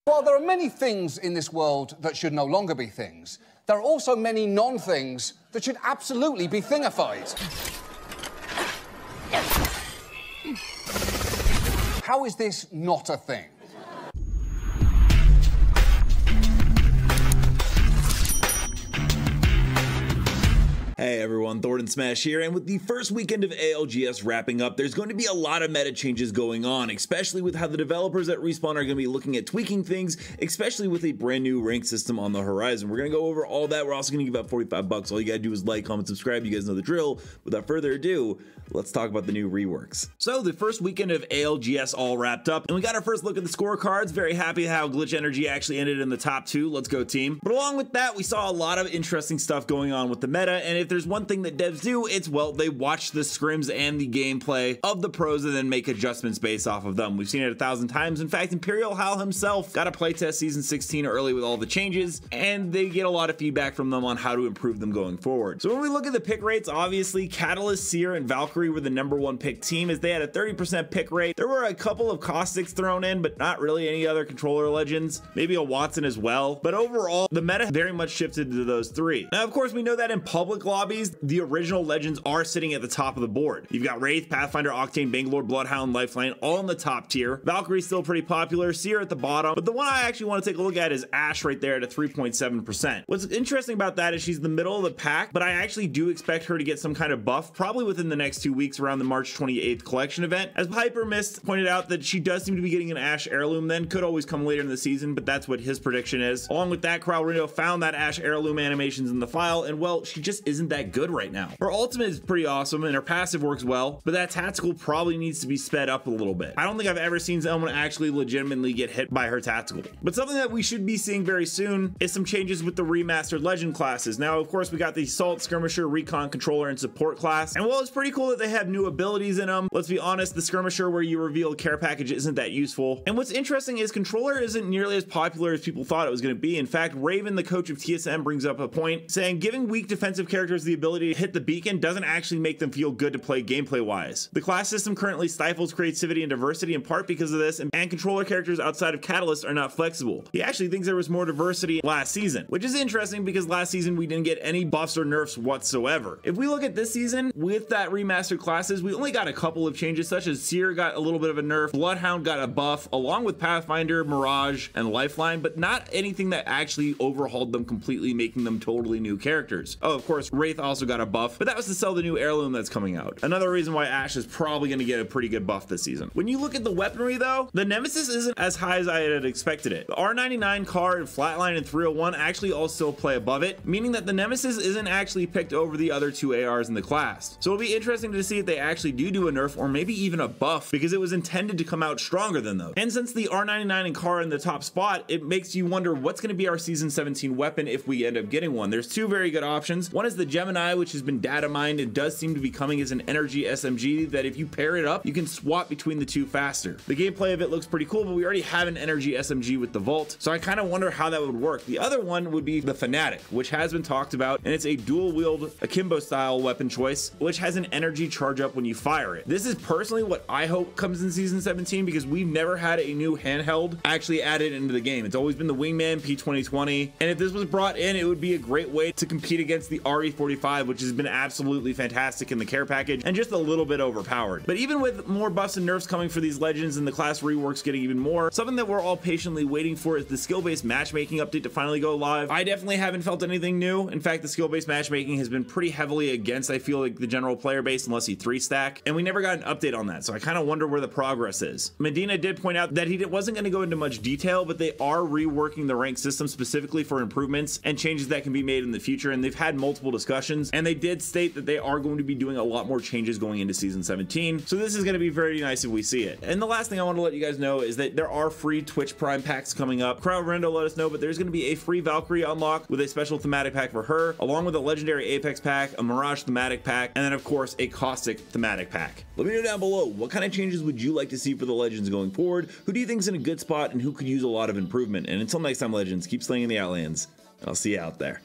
While there are many things in this world that should no longer be things, there are also many non-things that should absolutely be thingified. How is this not a thing? Hey everyone, Thordan Smash here, and with the first weekend of ALGS wrapping up, there's going to be a lot of meta changes going on, especially with how the developers at Respawn are going to be looking at tweaking things, especially with a brand new rank system on the horizon. We're going to go over all that. We're also going to give out 45 bucks. All you gotta do is like, comment, subscribe. You guys know the drill. Without further ado, let's talk about the new reworks. So the first weekend of ALGS all wrapped up, and we got our first look at the scorecards. Very happy how Glitch Energy actually ended in the top 2. Let's go team. But along with that, we saw a lot of interesting stuff going on with the meta, and if there's one thing that devs do, it's, well, they watch the scrims and the gameplay of the pros and then make adjustments based off of them. We've seen it 1,000 times. In fact, Imperial Hal himself got a playtest season 16 early with all the changes, and they get a lot of feedback from them on how to improve them going forward. So when we look at the pick rates, obviously Catalyst, Seer, and Valkyrie were the #1 pick team as they had a 30% pick rate. There were a couple of Caustics thrown in, but not really any other controller legends, maybe a Watson as well. But overall, the meta very much shifted to those 3. Now, of course, we know that in public lobbies, the original legends are sitting at the top of the board. You've got Wraith, Pathfinder, Octane, Bangalore, Bloodhound, Lifeline, all in the top tier. Valkyrie's still pretty popular, Seer at the bottom, but the one I actually want to take a look at is Ashe right there at a 3.7%. What's interesting about that is she's the middle of the pack, but I actually do expect her to get some kind of buff, probably within the next 2 weeks around the March 28th collection event. As Hyper Mist pointed out that she does seem to be getting an Ashe heirloom then, could always come later in the season, but that's what his prediction is. Along with that, Kralrindo found that Ashe heirloom animations in the file, and well, she just isn't that good right now. Her ultimate is pretty awesome and her passive works well, but that tactical probably needs to be sped up a little bit. I don't think I've ever seen someone actually legitimately get hit by her tactical. But something that we should be seeing very soon is some changes with the remastered legend classes. Now, of course, we got the Assault, Skirmisher, Recon, Controller, and Support class, and while it's pretty cool that they have new abilities in them, let's be honest, the Skirmisher where you reveal a care package isn't that useful. And what's interesting is Controller isn't nearly as popular as people thought it was going to be. In fact, Raven, the coach of TSM, brings up a point saying giving weak defensive characters the ability to hit the beacon doesn't actually make them feel good to play gameplay wise. The class system currently stifles creativity and diversity in part because of this, and controller characters outside of Catalyst are not flexible. He actually thinks there was more diversity last season, which is interesting because last season we didn't get any buffs or nerfs whatsoever. If we look at this season with that remastered classes, we only got a couple of changes, such as Seer got a little bit of a nerf, Bloodhound got a buff along with Pathfinder, Mirage, and Lifeline, but not anything that actually overhauled them completely, making them totally new characters. Oh, of course, Wraith also got a buff, but that was to sell the new heirloom that's coming out. Another reason why Ashe is probably going to get a pretty good buff this season. When you look at the weaponry though, the Nemesis isn't as high as I had expected it. The R99 card, Flatline, and 301 actually all still play above it, meaning that the Nemesis isn't actually picked over the other 2 ARs in the class. So it'll be interesting to see if they actually do a nerf or maybe even a buff, because it was intended to come out stronger than those. And since the R99 and car in the top spot, it makes you wonder what's going to be our season 17 weapon if we end up getting one. There's 2 very good options. One is the Gemini, which has been data mined. It does seem to be coming as an energy SMG that if you pair it up, you can swap between the 2 faster. The gameplay of it looks pretty cool, but we already have an energy SMG with the Volt, so I kind of wonder how that would work. The other one would be the Fanatic, which has been talked about, and it's a dual wield akimbo style weapon choice, which has an energy charge up when you fire it. This is personally what I hope comes in season 17, because we've never had a new handheld actually added into the game. It's always been the Wingman P2020, and if this was brought in, it would be a great way to compete against the RE45, which has been absolutely fantastic in the care package and just a little bit overpowered. But even with more buffs and nerfs coming for these legends and the class reworks getting even more, something that we're all patiently waiting for is the skill-based matchmaking update to finally go live. I definitely haven't felt anything new. In fact, the skill-based matchmaking has been pretty heavily against, I feel like, the general player base unless you 3-stack, and we never got an update on that, so I kind of wonder where the progress is. Medina did point out that he wasn't going to go into much detail, but they are reworking the rank system specifically for improvements and changes that can be made in the future, and they've had multiple discussions, and they did state that they are going to be doing a lot more changes going into season 17, so this is going to be very nice if we see it. And the last thing I want to let you guys know is that there are free Twitch Prime packs coming up. Kralrindo let us know, but there's going to be a free Valkyrie unlock with a special thematic pack for her, along with a legendary Apex pack, a Mirage thematic pack, and then of course a Caustic thematic pack. Let me know down below, what kind of changes would you like to see for the legends going forward? Who do you think is in a good spot and who could use a lot of improvement? And until next time, legends, keep slaying in the Outlands, and I'll see you out there.